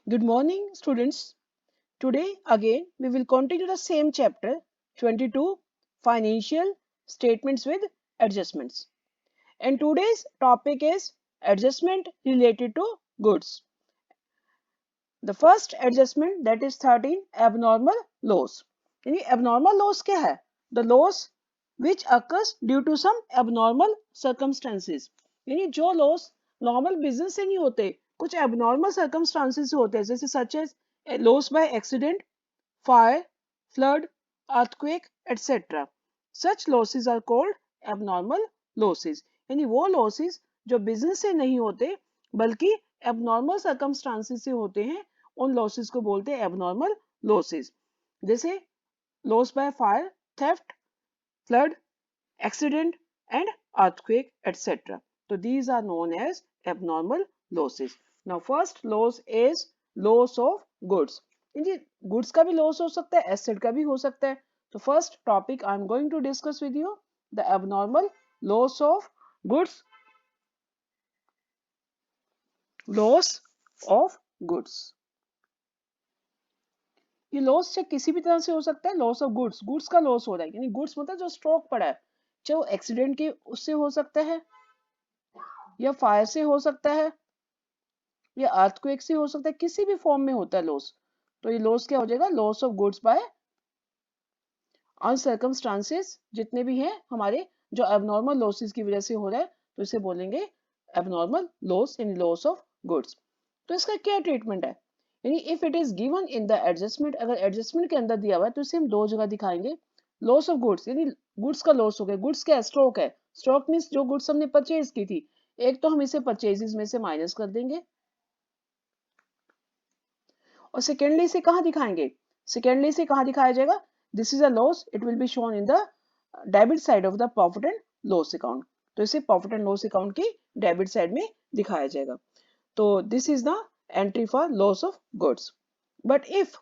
Good morning, students. Today, again, we will continue the same chapter 22 Financial Statements with Adjustments. And today's topic is adjustment related to goods. The first adjustment, that is 13 abnormal loss. यानी abnormal loss क्या है? The loss which occurs due to some abnormal circumstances. यानी जो loss normal business से नहीं होते, कुछ abnormal circumstances से होते हैं, जैसे such as loss by accident, fire, flood, earthquake, etc. Such losses are called abnormal losses. यानी वो losses जो business से नहीं होते बल्कि abnormal circumstances से होते हैं, उन losses को बोलते हैं abnormal losses. जैसे loss by fire, theft, flood, accident and earthquake, etc. So these are known as abnormal losses. Now first loss is loss of goods. Ji goods का भी loss हो सकता है, asset का भी हो सकता है. तो first topic I am going to discuss with you the abnormal loss of goods. Loss of goods. ये लॉस से किसी भी तरह से हो सकता है. लॉस ऑफ गुड्स, गुड्स का लॉस हो रहा है, यानी गुड्स मतलब जो स्टॉक पड़ा है, चाहे वो एक्सीडेंट के उससे हो सकता है या फायर से हो सकता है या अर्थक्वेक से हो सकता है, किसी भी फॉर्म में होता है लॉस. तो ये लॉस क्या हो जाएगा? Loss of goods by uncircumstances. जितने भी हैं हमारे जो एबनॉर्मल लॉसेस की वजह से हो रहा है, तो इसे बोलेंगे abnormal loss in loss of goods. तो इसका क्या ट्रीटमेंट है? यानी if it is given in the adjustment, अगर एडजस्टमेंट के अंदर दिया हुआ है तो इसे हम दो जगह दिखाएंगे. लॉस ऑफ गुड्स यानी गुड्स का लॉस हो गया. गुड्स क्या है? स्टॉक है. स्टॉक मीन्स जो गुड्स हमने परचेज की थी. एक तो हम इसे परचेजेस में से माइनस कर देंगे और सेकेंडली से कहाँ दिखाएंगे? सेकेंडली से कहाँ दिखाया जाएगा? This is a loss, it will be shown in the debit side of the profit and loss account. तो इसे प्रॉफिट एंड लॉस अकाउंट की डेबिट साइड में दिखाया जाएगा. तो this is the entry for loss of goods. But if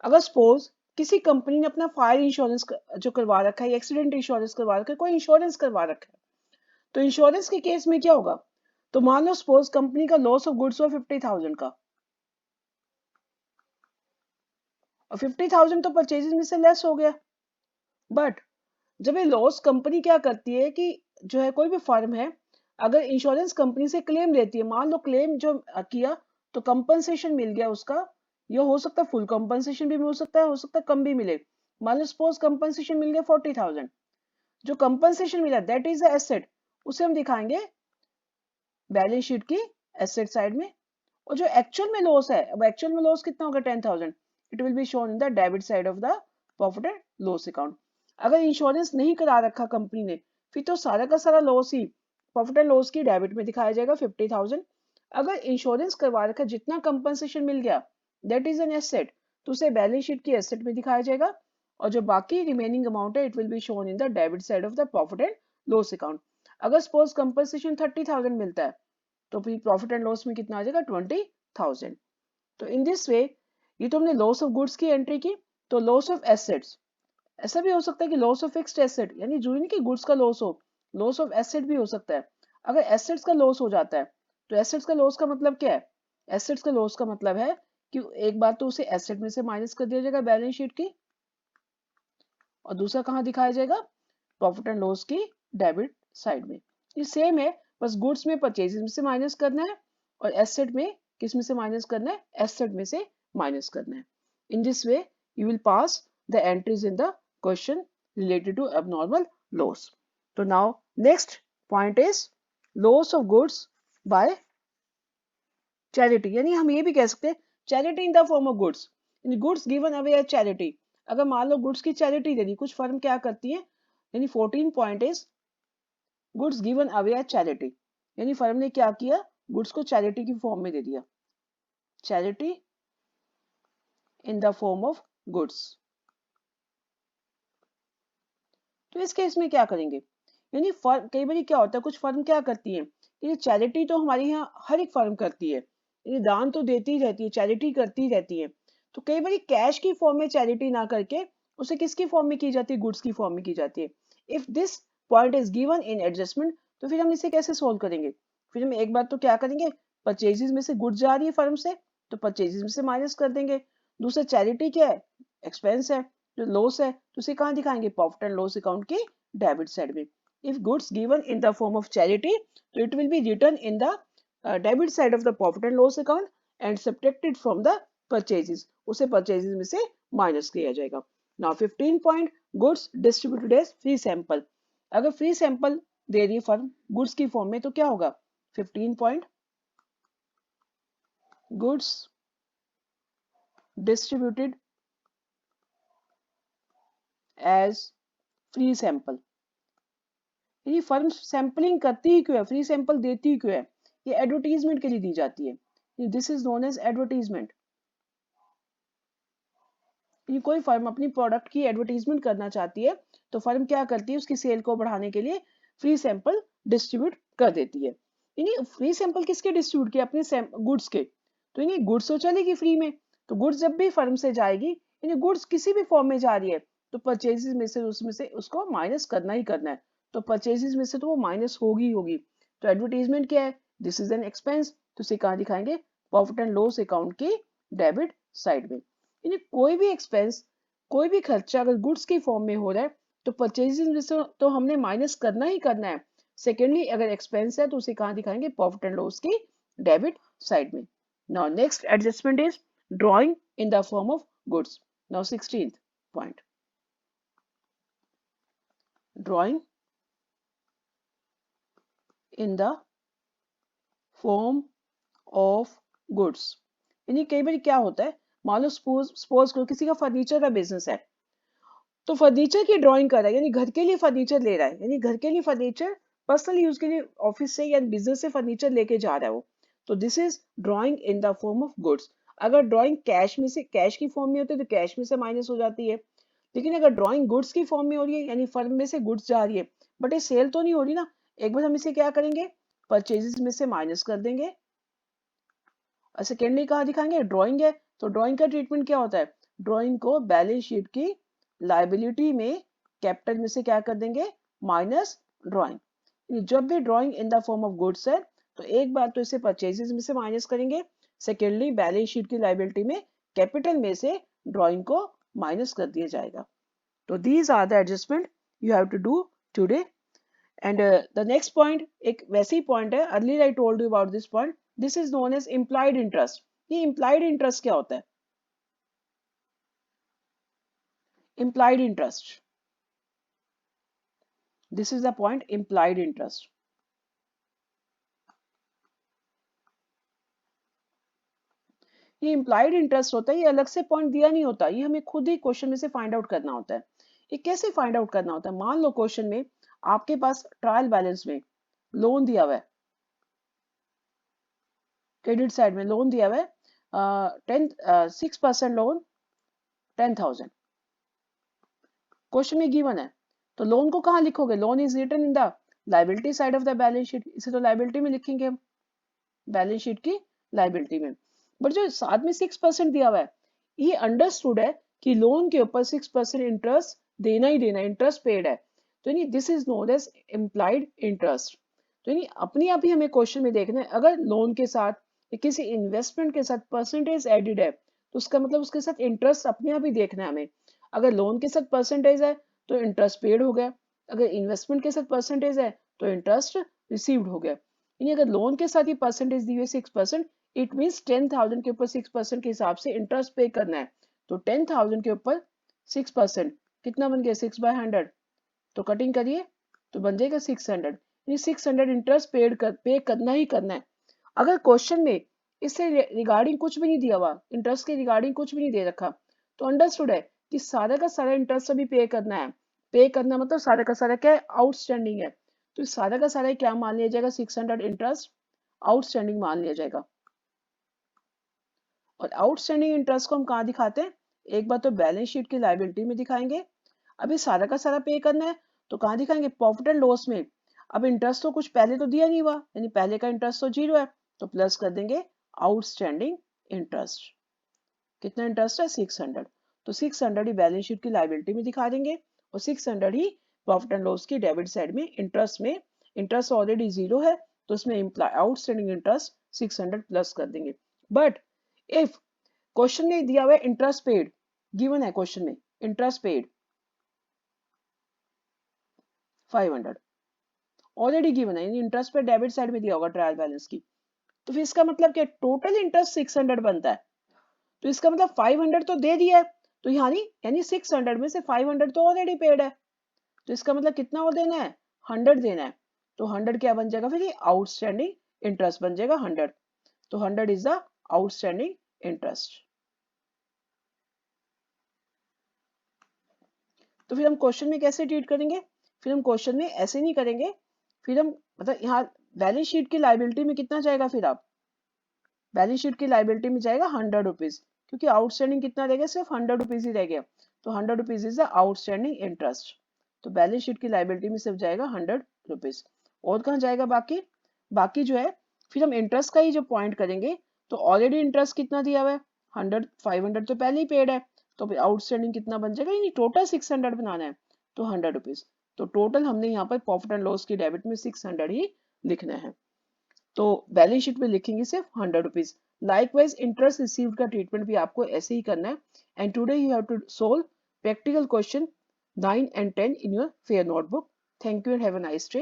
अगर suppose किसी company ने अपना फायर इंश्योरेंस जो करवा रखा है, एक्सीडेंट इंश्योरेंस करवा रखा है, कोई इंश्योरेंस करवा रखा है, तो इंश्योरेंस के केस में क्या होगा? तो मान लो सपोज कंपनी का लॉस ऑफ गुड्स हुआ 50,000 का, और 50,000 तो परचेजेस में से लेस हो गया. बट जब ये लॉस कंपनी क्या करती है कि जो है कोई भी फर्म है, अगर इंश्योरेंस कंपनी से क्लेम लेती है, मान लो क्लेम जो किया तो कंपनसेशन मिल गया उसका, ये हो सकता है फुल कंपनसेशन भी मिल सकता है, हो सकता है कम भी मिले. मान लो सपोज कंपनसेशन मिल गया 40,000. जो कंपनसेशन मिला दैट इज एसेट, उसे हम दिखाएंगे बैलेंस शीट की एसेट साइड में. और जो एक्चुअल में लॉस है, अब एक्चुअल में लॉस कितना होगा? 10,000. It will be shown in the debit side of the profit and loss account. अगर इंश्योरेंस नहीं करा रखा कंपनी ने, फिर तो सारा का सारा loss he profit and loss की डेबिट में दिखाया जाएगा 50,000. अगर इंश्योरेंस करवा रखा, जितना कंपनसेशन मिल गया दैट इज एन एसेट, तो उसे बैलेंस शीट की एसेट में दिखाया जाएगा. और जो बाकी रिमेनिंग अमाउंट है, it will be shown in the debit side of the profit and loss account. अगर सपोज कंपनसेशन 30,000 मिलता है, तो फिर प्रॉफिट एंड लॉस में कितना आ जाएगा? 20,000. तो इन दिस वे, ये तो हमने लॉस ऑफ गुड्स की एंट्री की. तो लॉस ऑफ एसेट्स, ऐसा भी हो सकता है कि लॉस ऑफ फिक्स्ड एसेट, यानी जरूरी नहीं कि गुड्स का लॉस हो, लॉस ऑफ एसेट भी हो सकता है. अगर एसेट्स का लॉस हो जाता है, तो एसेट्स का लॉस का मतलब क्या है? एसेट्स का लॉस का मतलब है कि एक बार तो उसे एसेट में से माइनस कर दिया जाएगा बैलेंस शीट की, और दूसरा कहाँ दिखाया जाएगा? प्रॉफिट एंड लॉस की डेबिट साइड में. ये सेम है, बस गुड्स में परचेजेस में से माइनस करना है और एसेट में किस में से माइनस करना है? एसेट में से माइनस करना है. In this way you will pass the entries in the question related to abnormal loss. So now next point is loss of goods by charity. यानी हम ये भी कह सकते हैं charity in the form of goods. यानी goods given away as charity. अगर मान लो गुड्स की चैरिटी दे दी, कुछ फर्म क्या करती है, यानी 14 point is goods given away as charity. यानी फर्म ने क्या किया? गुड्स को चैरिटी की फॉर्म में दे दिया. Charity in the form of goods. तो इस केस में क्या करेंगे? यानी फर्म, कई बार क्या होता है, कुछ फर्म क्या करती है, ये चैरिटी तो हमारे यहाँ हर एक फर्म करती है, ये दान तो देती ही रहती है, चैरिटी करती रहती है. तो कई बार कैश की फॉर्म में चैरिटी ना करके उसे किसकी फॉर्म में की जाती है? गुड्स की फॉर्म में की जाती है. If this point is given in adjustment, तो फिर हम इसे कैसे सोल्व करेंगे? फिर हम एक बार तो क्या करेंगे, परचेजेस में से गुड्स जा रही है फर्म से, तो परचेजेस में से माइनस कर देंगे। दूसरा चैरिटी क्या है, एक्सपेंस है, जो लॉस है तो उसे कहाँ दिखाएंगे, प्रॉफिट एंड लॉस अकाउंट की डेबिट साइड में। If goods given in the form of charity तो it will be return in the debit side of the profit and loss account and subtracted from the purchases, उसे purchases में से minus किया जाएगा। Now 15 point, goods distributed as free sample. अगर free sample दे रही firm goods की form में तो क्या होगा, 15 point, goods distributed as free sample. ये फर्म सैंपलिंग करती ही क्यों है, फ्री सैंपल देती ही क्यों है, ये एडवर्टीजमेंट के लिए दी जाती है। This is known as advertisement. ये कोई फर्म अपनी प्रोडक्ट की एडवर्टीजमेंट करना चाहती है तो फर्म क्या करती है, उसकी सेल को बढ़ाने के लिए फ्री सैंपल डिस्ट्रीब्यूट कर देती है। यानी फ्री सैंपल किसके डिस्ट्रीब्यूट किया, अपने गुड्स के। तो यानी गुड्स तो चलेगी फ्री में, तो गुड्स जब भी फर्म से जाएगी, यानी गुड्स किसी भी फॉर्म में जा रही है तो परचेजेस में से उसमें से उसको माइनस करना ही करना है। तो परचेजेस में से तो वो माइनस होगी होगी। तो एडवर्टीजमेंट क्या है, दिस इज एन एक्सपेंस, तो उसे कहाँ दिखाएंगे, प्रॉफिट एंड लॉस अकाउंट की डेबिट साइड में। यानी कोई भी एक्सपेंस, कोई भी खर्चा अगर गुड्स की फॉर्म में हो रहा है तो परचेजिंग में से तो हमने माइनस करना ही करना है। सेकेंडली अगर एक्सपेंस है तो उसे कहाँ दिखाएंगे, प्रॉफिट एंड लॉस की डेबिट साइड में। Now next adjustment is drawing in the form of goods. Now 16th point, drawing in the form of goods. यानी कई बार क्या होता है, मान लो सपोज करो किसी का फर्नीचर का बिजनेस है, तो फर्नीचर की ड्राइंग कर रहा है, यानी घर के लिए फर्नीचर ले रहा है, यानी घर के लिए फर्नीचर पर्सनल यूज के लिए ऑफिस से या बिजनेस से फर्नीचर लेके जा रहा है वो, तो this is drawing in the form of goods. अगर ड्राइंग कैश में से, कैश की फॉर्म में होती है तो कैश में से माइनस हो जाती है, लेकिन अगर ड्राइंग गुड्स की फॉर्म में हो रही है यानी फर्म में से गुड्स जा रही है बट ये सेल तो नहीं हो रही ना, एक बार हम इसे क्या करेंगे, परचेजेस में से माइनस कर देंगे। और सेकेंडली कहाँ दिखाएंगे, ड्राइंग है तो ड्राइंग का ट्रीटमेंट क्या होता है, ड्राइंग को बैलेंस शीट की लाइबिलिटी में कैपिटल में से क्या कर देंगे, माइनस ड्राइंग। जब भी drawing in the form of goods है तो एक बार तो इसे परचेजेस में से माइनस करेंगे, सेकेंडली बैलेंस शीट की लाइबिलिटी में कैपिटल में से ड्राइंग को माइनस कर दिया जाएगा। तो these are the adjustment you have to do today. And the next point एक वैसी पॉइंट है, earlier I told you about this point, this is known as implied interest. ये इम्प्लाइड इंटरेस्ट क्या होता है, implied interest, this is the point, implied interest। ये implied interest होता है, ये अलग से पॉइंट दिया नहीं होता, ये हमें खुद ही क्वेश्चन में से फाइंड आउट करना होता है। ये कैसे फाइंड आउट करना होता है, मान लो क्वेश्चन में आपके पास ट्रायल बैलेंस में लोन दिया हुआ है, क्रेडिट साइड में लोन दिया हुआ है 6% लोन 10,000, क्वेश्चन में गिवन है, तो लोन को कहाँ लिखोगे, loan is written in the liability side of the balance sheet, इसे तो लाइबिलिटी में लिखेंगे हम, बैलेंस शीट की लाइबिलिटी में। बट जो साथ में 6% दिया हुआ है, ये अंडरस्टूड है कि लोन के ऊपर 6% इंटरेस्ट देना ही देना, इंटरेस्ट पेड है, तो यानी this is known as implied interest. तो यानी अपने आप ही हमें क्वेश्चन में देखना है, अगर लोन के साथ या किसी इन्वेस्टमेंट के साथ परसेंटेज एडेड है तो उसका मतलब उसके साथ इंटरेस्ट अपने आप ही देखना है हमें। अगर लोन के साथ परसेंटेज है तो इंटरेस्ट पेड हो गया, अगर इन्वेस्टमेंट के साथ परसेंटेज है तो इंटरेस्ट रिसीव्ड हो गया। यानी अगर लोन के साथ ही परसेंटेज दी हुई 6%, इट मीन्स 10,000 के ऊपर 6% के हिसाब से इंटरेस्ट पे करना है, तो 10,000 के ऊपर 6% कितना बन गया, 6/100, तो कटिंग करिए तो बन जाएगा 600, यानी 600 इंटरेस्ट पे करना ही करना है। अगर क्वेश्चन में इससे रिगार्डिंग कुछ भी नहीं दिया हुआ, इंटरेस्ट के रिगार्डिंग कुछ भी नहीं दे रखा, तो अंडरस्टूड है कि सारा का सारा इंटरेस्ट अभी पे करना है। पे करना मतलब सारा का सारा क्या है, आउटस्टैंडिंग है, तो सारा का सारा क्या मान लिया जाएगा, 600 इंटरेस्ट आउटस्टैंडिंग मान लिया जाएगा। और आउटस्टैंडिंग इंटरेस्ट को हम कहाँ दिखाते हैं, एक बार तो बैलेंस शीट की लाइबिलिटी में दिखाएंगे, अभी सारा का सारा पे करना है तो कहाँ दिखाएंगे, प्रॉफिट एंड लॉस में। अब इंटरेस्ट तो कुछ पहले तो दिया नहीं हुआ, यानी पहले का इंटरेस्ट तो 0 है, तो प्लस कर देंगे आउटस्टैंडिंग इंटरेस्ट। कितना इंटरेस्ट है, 600, तो 600 ही बैलेंस शीट की लाइबिलिटी में दिखा देंगे और 600 ही प्रॉफिट एंड लॉस की डेबिट साइड में। इंटरेस्ट ऑलरेडी 0 है तो उसमें आउटस्टैंडिंग इंटरेस्ट 600 प्लस कर देंगे। बट इफ क्वेश्चन में दिया हुआ है इंटरेस्ट पेड, गिवन है क्वेश्चन में इंटरेस्ट पेड 500 ऑलरेडी गिवन है, इंटरेस्ट पे डेबिट साइड में दिया होगा ट्रायल बैलेंस की, तो फिर इसका मतलब क्या टोटल इंटरेस्ट 600 बनता है, तो इसका मतलब 500 तो दे दिया है, तो यानी 600 में से 500 तो ऑलरेडी पेड है, तो इसका मतलब कितना और देना है 100 देना है, तो 100 क्या बन जाएगा फिर ये आउटस्टैंडिंग इंटरेस्ट बन जाएगा 100, तो 100 इज द आउटस्टैंडिंग इंटरेस्ट। तो फिर हम क्वेश्चन में कैसे ट्रीट करेंगे, फिर हम क्वेश्चन में ऐसे नहीं करेंगे, फिर हम मतलब यहाँ बैलेंस शीट की लाइबिलिटी में कितना जाएगा, फिर आप बैलेंस शीट की लाइबिलिटी में जाएगा 100 रुपीज, क्योंकि आउटस्टैंडिंग कितना रह गया सिर्फ 100 रुपीज ही रह गया, तो 100 rupees is the outstanding interest, तो बैलेंस शीट की लाइबिलिटी में सिर्फ जाएगा 100 रुपीज। और कहाँ जाएगा बाकी, बाकी जो है फिर हम इंटरेस्ट का ही जो पॉइंट करेंगे, तो ऑलरेडी इंटरेस्ट कितना दिया हुआ है 100, 500 तो पहले ही पेड है, तो फिर आउटस्टैंडिंग कितना बन जाएगा, यानी टोटल 600 बनाना है, तो 100 रुपीज, तो टोटल हमने यहाँ पर प्रॉफिट एंड लॉस की डेबिट में 600 ही लिखना है, तो बैलेंस शीट में लिखेंगे सिर्फ 100 रुपीज। लाइकवाइज इंटरेस्ट रिसीव्ड का ट्रीटमेंट भी आपको ऐसे ही करना है, and today you have to solve practical question 9 and 10 in your fair notebook. Thank you and have a nice day.